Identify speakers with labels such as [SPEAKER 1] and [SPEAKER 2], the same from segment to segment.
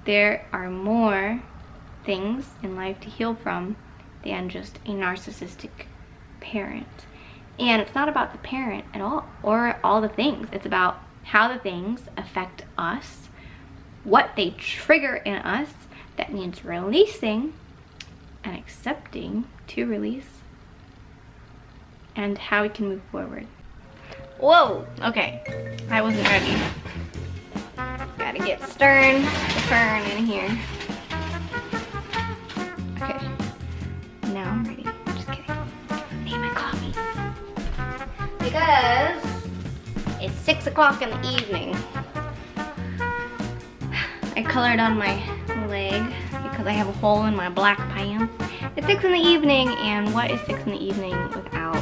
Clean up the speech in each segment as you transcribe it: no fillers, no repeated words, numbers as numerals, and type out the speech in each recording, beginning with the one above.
[SPEAKER 1] there are more things in life to heal from than just a narcissistic parent. And it's not about the parent at all, or all the things. It's about how the things affect us, what they trigger in us that needs releasing and accepting to release, and how we can move forward. Whoa, okay, I wasn't ready. Gotta get the fern in here. Okay, now I'm ready. Just kidding. I need my coffee. Because it's 6 o'clock in the evening. I colored on my leg because I have a hole in my black pants. It's 6 in the evening, and what is 6 in the evening without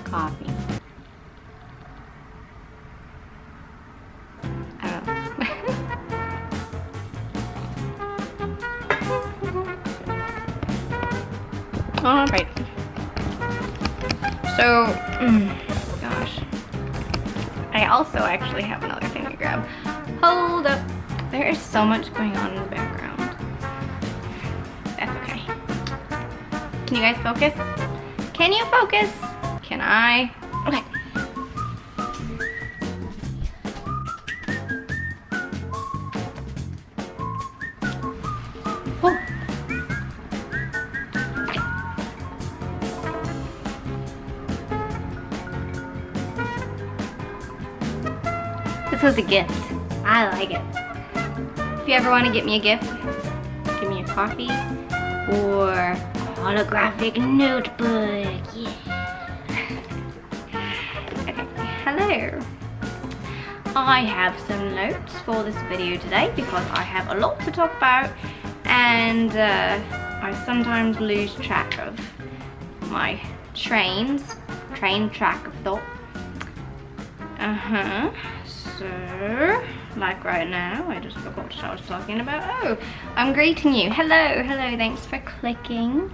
[SPEAKER 1] coffee? I don't know. Alright. So, gosh. I also actually have another thing to grab. Hold up. There is so much going on in the background. That's okay. Can you guys focus? Can you focus? Can I? Okay. Whoa. This was a gift. I like it. If you ever want to get me a gift, give me a coffee or a holographic notebook. Yeah. Okay. Hello. I have some notes for this video today because I have a lot to talk about, and I sometimes lose track of my train track of thought. So, like right now, I just forgot what I was talking about. Oh, I'm greeting you. Hello, thanks for clicking.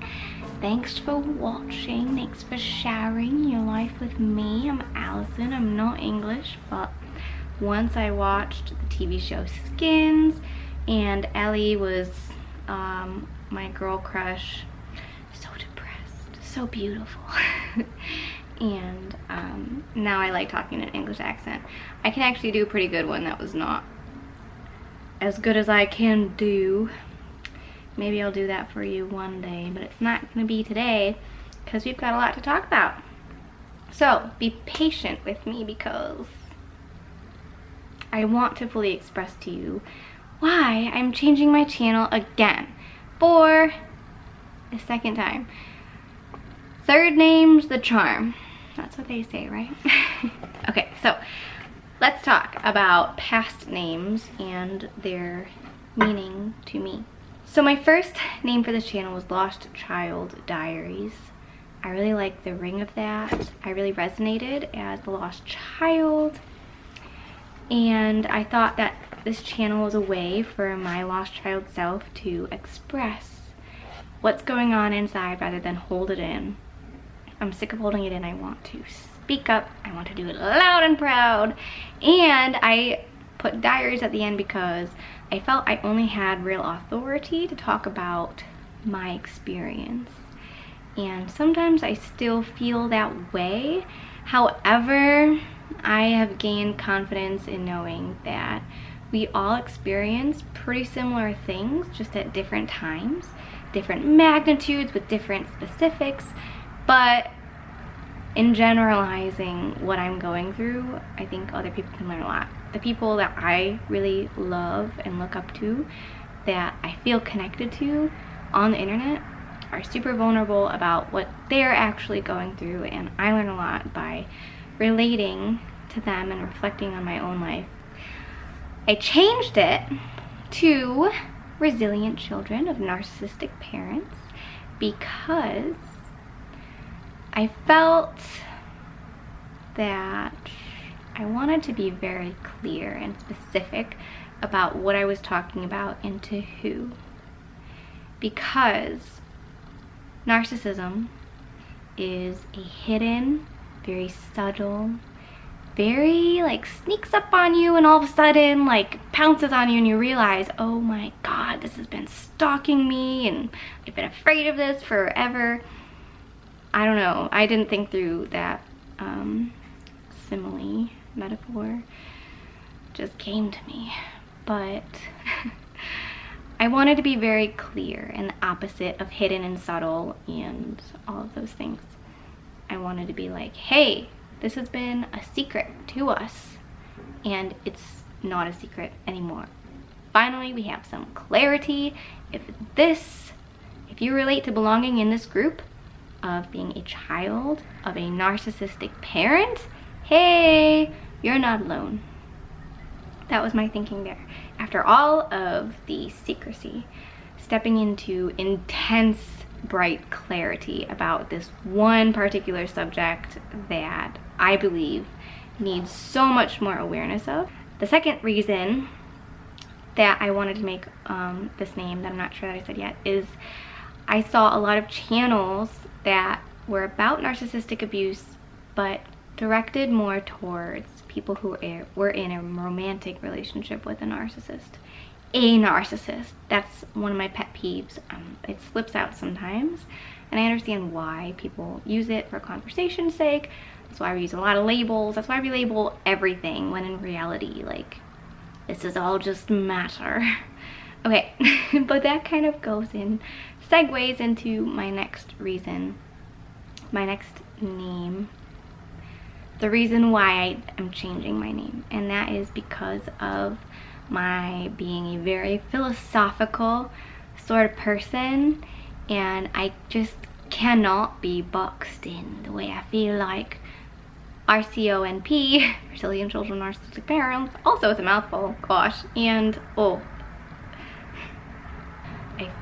[SPEAKER 1] Thanks for watching. Thanks for sharing your life with me. I'm Allisun. I'm not English, but once I watched the TV show Skins, and Ellie was my girl crush. So depressed, so beautiful. And now I like talking in an English accent. I can actually do a pretty good one that was not as good as I can do. Maybe I'll do that for you one day, but it's not going to be today because we've got a lot to talk about. So be patient with me because I want to fully express to you why I'm changing my channel again for the second time. Third name's the charm. That's what they say, right? Okay, so let's talk about past names and their meaning to me. So my first name for this channel was Lost Child Diaries. I really like the ring of that. I really resonated as the lost child. And I thought that this channel was a way for my lost child self to express what's going on inside rather than hold it in. I'm sick of holding it in. I want to speak up. I want to do it loud and proud. And I put diaries at the end because I felt I only had real authority to talk about my experience. And sometimes I still feel that way. However, I have gained confidence in knowing that we all experience pretty similar things, just at different times, different magnitudes with different specifics. But in generalizing what I'm going through, I think other people can learn a lot. The people that I really love and look up to, that I feel connected to on the internet, are super vulnerable about what they're actually going through, and I learn a lot by relating to them and reflecting on my own life. I changed it to Resilient Children of Narcissistic Parents because I felt that I wanted to be very clear and specific about what I was talking about and to who. Because narcissism is a hidden, very subtle, very like sneaks up on you and all of a sudden like pounces on you and you realize, oh my god, this has been stalking me and I've been afraid of this forever. I don't know, I didn't think through that simile metaphor, just came to me. But I wanted to be very clear and the opposite of hidden and subtle and all of those things. I wanted to be like, hey, this has been a secret to us and it's not a secret anymore. Finally, we have some clarity. If you relate to belonging in this group of being a child of a narcissistic parent, hey, you're not alone. That was my thinking there. After all of the secrecy, stepping into intense, bright clarity about this one particular subject that I believe needs so much more awareness of. The second reason that I wanted to make this name that I'm not sure that I said yet is I saw a lot of channels that were about narcissistic abuse but directed more towards people who were in a romantic relationship with a narcissist. A narcissist. That's one of my pet peeves. It slips out sometimes, and I understand why people use it for conversation's sake. That's why we use a lot of labels. That's why we label everything, when in reality, like, this is all just matter. Okay, but that kind of segues into my next reason, my next name. The reason why I'm changing my name, and that is because of my being a very philosophical sort of person, and I just cannot be boxed in the way I feel like RCONP, Resilient Children Narcissistic Parents, also it's a mouthful, gosh, and I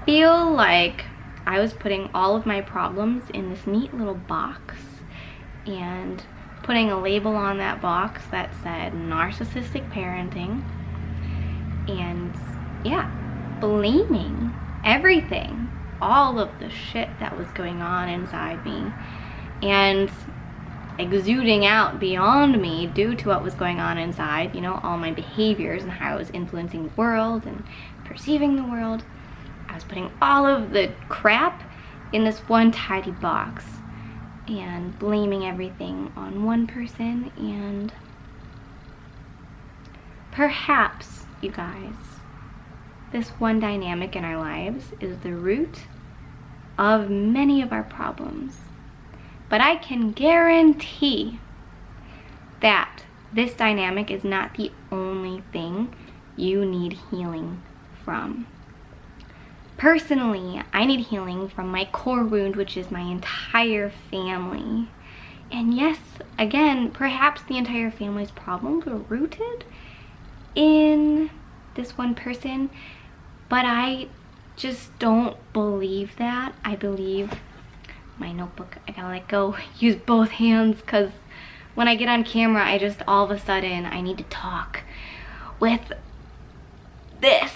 [SPEAKER 1] feel like I was putting all of my problems in this neat little box and putting a label on that box that said narcissistic parenting, and yeah, blaming everything, all of the shit that was going on inside me and exuding out beyond me due to what was going on inside, you know, all my behaviors and how I was influencing the world and perceiving the world. I was putting all of the crap in this one tidy box and blaming everything on one person, and perhaps, you guys, this one dynamic in our lives is the root of many of our problems. But I can guarantee that this dynamic is not the only thing you need healing from. Personally, I need healing from my core wound, which is my entire family. And yes, again, perhaps the entire family's problems were rooted in this one person, but I just don't believe that. I believe my notebook, I gotta let go, use both hands, because when I get on camera, I just all of a sudden, I need to talk with this.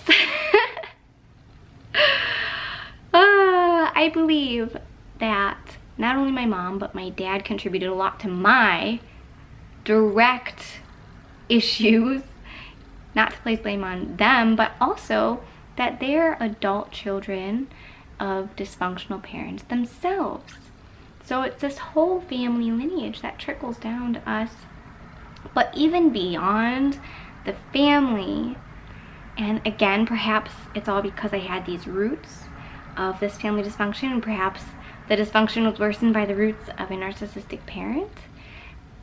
[SPEAKER 1] I believe that not only my mom, but my dad contributed a lot to my direct issues. Not to place blame on them, but also that they're adult children of dysfunctional parents themselves. So it's this whole family lineage that trickles down to us. But even beyond the family, and again, perhaps it's all because I had these roots of this family dysfunction, and perhaps the dysfunction was worsened by the roots of a narcissistic parent.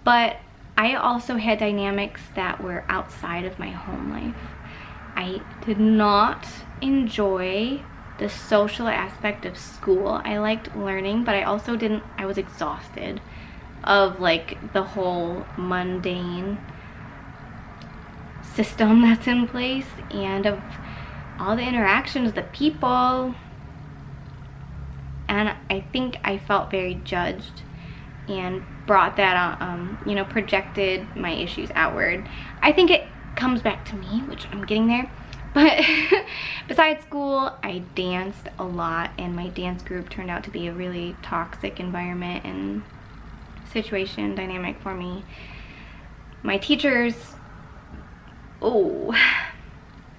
[SPEAKER 1] But I also had dynamics that were outside of my home life. I did not enjoy the social aspect of school. I liked learning, but I also didn't, I was exhausted of like the whole mundane system that's in place and of all the interactions, the people. And I think I felt very judged and brought that you know, projected my issues outward. I think it comes back to me, which I'm getting there. But besides school, I danced a lot, and my dance group turned out to be a really toxic environment and situation dynamic for me. My teachers, oh,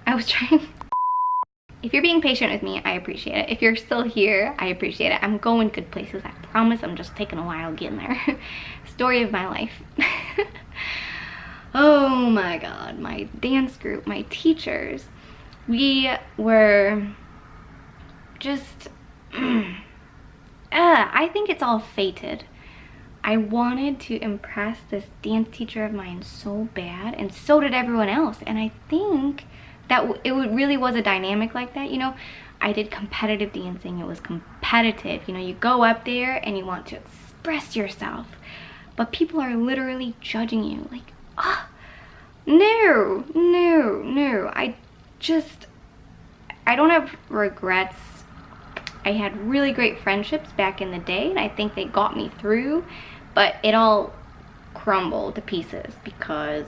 [SPEAKER 1] I was trying. If you're being patient with me, I appreciate it. If you're still here, I appreciate it. I'm going good places, I promise. I'm just taking a while getting there. Story of my life. Oh my God, my dance group, my teachers, we were just, I think it's all fated. I wanted to impress this dance teacher of mine so bad, and so did everyone else. And I think that really was a dynamic like that. You know, I did competitive dancing. It was competitive. You know, you go up there and you want to express yourself, but people are literally judging you. Like, no. I don't have regrets. I had really great friendships back in the day, and I think they got me through, but it all crumbled to pieces because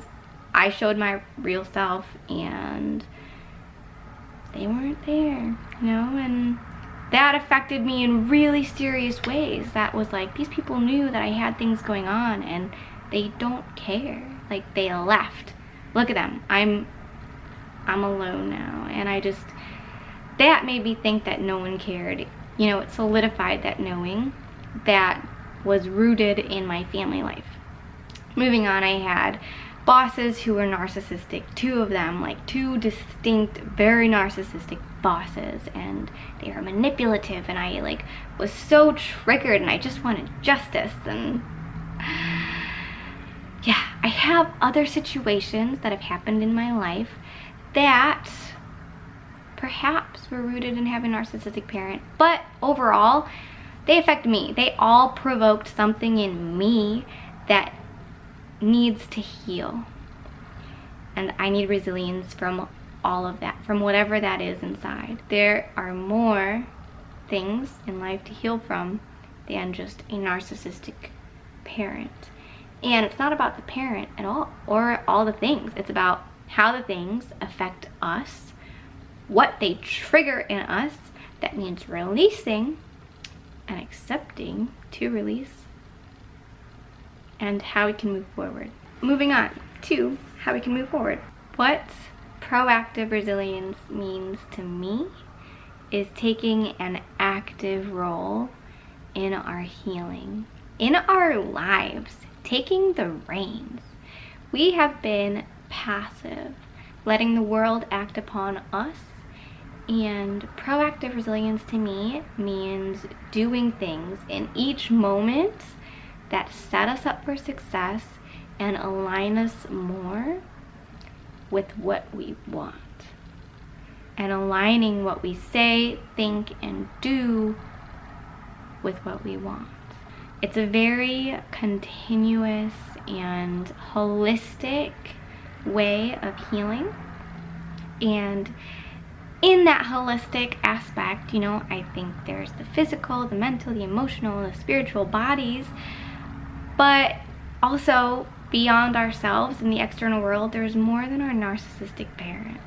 [SPEAKER 1] I showed my real self and they weren't there, you know, and that affected me in really serious ways. That was like, these people knew that I had things going on and they don't care. Like, they left. Look at them. I'm alone now, and that made me think that no one cared. You know, it solidified that knowing that was rooted in my family life. Moving on, I had bosses who were narcissistic, 2 of them, like 2 distinct, very narcissistic bosses, and they were manipulative, and I like was so triggered and I just wanted justice. And yeah, I have other situations that have happened in my life that perhaps were rooted in having a narcissistic parent, but overall, they affect me. They all provoked something in me that needs to heal. And I need resilience from all of that, from whatever that is inside. There are more things in life to heal from than just a narcissistic parent. And it's not about the parent at all, or all the things. It's about how the things affect us, what they trigger in us that needs releasing and accepting to release, and how we can move forward. Moving on to how we can move forward. What proactive resilience means to me is taking an active role in our healing, in our lives, taking the reins. We have been passive, letting the world act upon us. And proactive resilience to me means doing things in each moment that set us up for success and align us more with what we want, and aligning what we say, think, and do with what we want. It's a very continuous and holistic way of healing. And in that holistic aspect, you know, I think there's the physical, the mental, the emotional, the spiritual bodies, but also beyond ourselves in the external world, there's more than our narcissistic parent.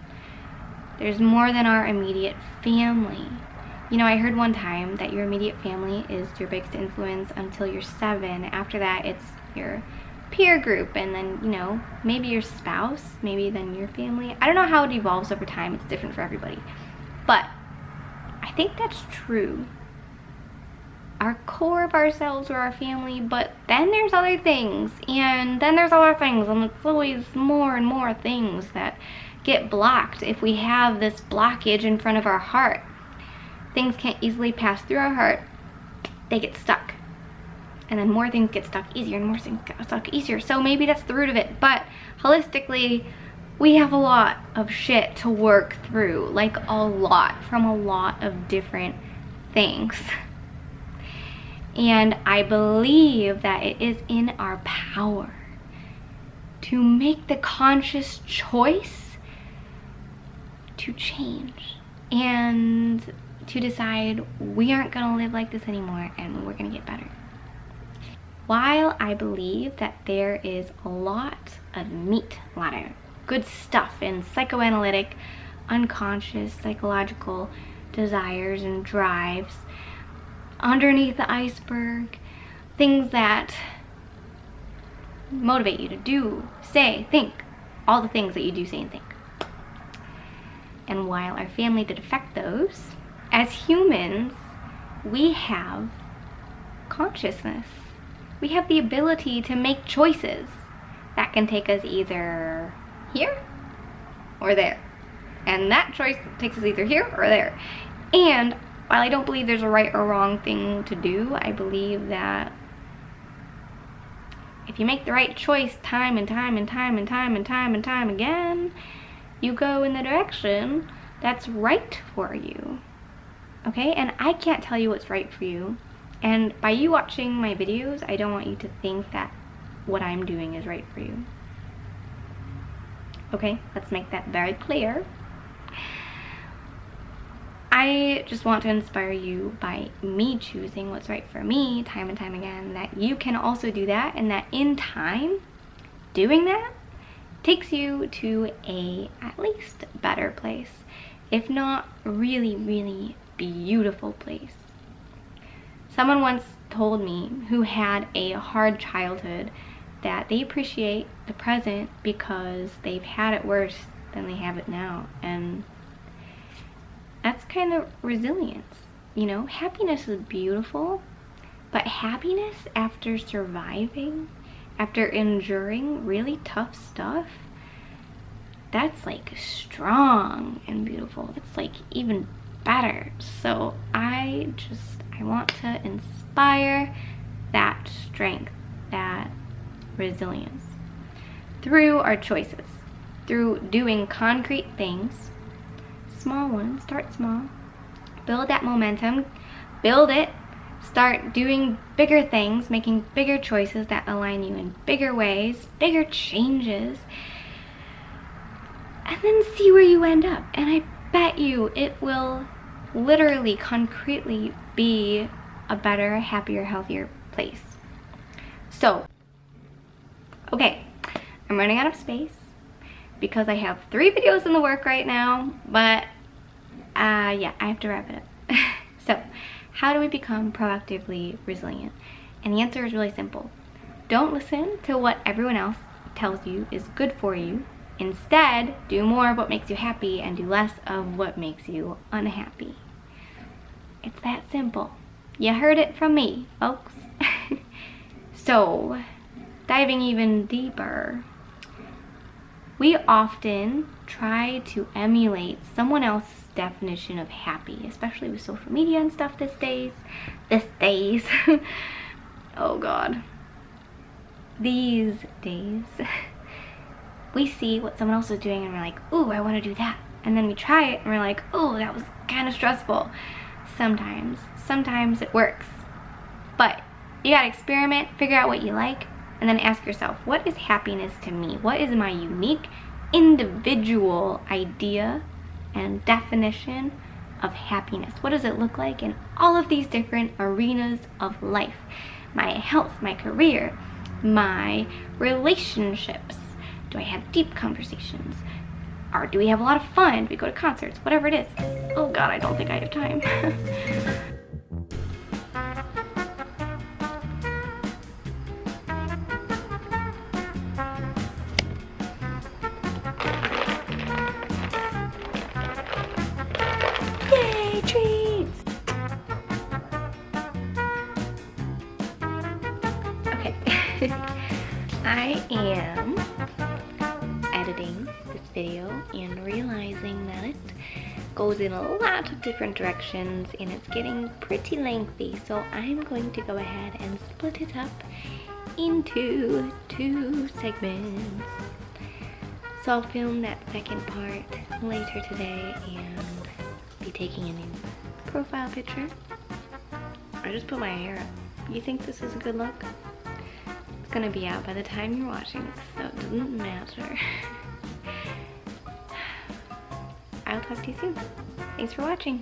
[SPEAKER 1] There's more than our immediate family. You know, I heard one time that your immediate family is your biggest influence until you're 7. After that, it's your peer group, and then, you know, maybe your spouse, maybe then your family. I don't know how it evolves over time. It's different for everybody. But I think that's true. Our core of ourselves are our family, but then there's other things, and then there's other things, and it's always more and more things that get blocked if we have this blockage in front of our heart. Things can't easily pass through our heart. They get stuck. And then more things get stuck easier, and more things get stuck easier. So maybe that's the root of it. But holistically, we have a lot of shit to work through. Like a lot, from a lot of different things. And I believe that it is in our power to make the conscious choice to change. And to decide we aren't gonna live like this anymore and we're gonna get better. While I believe that there is a lot of meat, a lot of good stuff in psychoanalytic, unconscious, psychological desires and drives underneath the iceberg, things that motivate you to do, say, think, all the things that you do, say, and think. And while our family did affect those, as humans, we have consciousness. We have the ability to make choices that can take us either here or there. And that choice takes us either here or there. And while I don't believe there's a right or wrong thing to do, I believe that if you make the right choice time and time and time and time and time and time again, you go in the direction that's right for you. Okay? And I can't tell you what's right for you. And by you watching my videos, I don't want you to think that what I'm doing is right for you. Okay? Let's make that very clear. I just want to inspire you by me choosing what's right for me time and time again, that you can also do that, and that in time, doing that takes you to a at least better place, if not really, really beautiful place. Someone once told me, who had a hard childhood, that they appreciate the present because they've had it worse than they have it now. And that's kind of resilience. You know, happiness is beautiful, but happiness after surviving, after enduring really tough stuff, that's like strong and beautiful. It's like even better. So I want to inspire that strength, that resilience through our choices, through doing concrete things, small ones. Start small, build that momentum, build it, start doing bigger things, making bigger choices that align you in bigger ways, bigger changes, and then see where you end up. And I bet you it will literally, concretely be a better, happier, healthier place. So, okay, I'm running out of space because I have 3 videos in the work right now, but yeah, I have to wrap it up. So, how do we become proactively resilient? And the answer is really simple. Don't listen to what everyone else tells you is good for you. Instead, do more of what makes you happy and do less of what makes you unhappy. It's that simple. You heard it from me, folks. So, diving even deeper, we often try to emulate someone else's definition of happy, especially with social media and stuff these days. Oh God. These days. We see what someone else is doing and we're like, ooh, I want to do that. And then we try it and we're like, oh, that was kind of stressful. Sometimes it works. But you gotta experiment, figure out what you like, and then ask yourself, what is happiness to me? What is my unique, individual idea and definition of happiness? What does it look like in all of these different arenas of life? My health, my career, my relationships. Do I have deep conversations? Or do we have a lot of fun? Do we go to concerts? Whatever it is. Oh God, I don't think I have time. Yay, treats! Okay. I am editing this video and realizing that it goes in a lot of different directions and it's getting pretty lengthy, so I'm going to go ahead and split it up into 2 segments. So I'll film that second part later today and be taking a new profile picture. I just put my hair up. You think this is a good look? It's gonna be out by the time you're watching this, so it doesn't matter. I'll talk to you soon. Thanks for watching.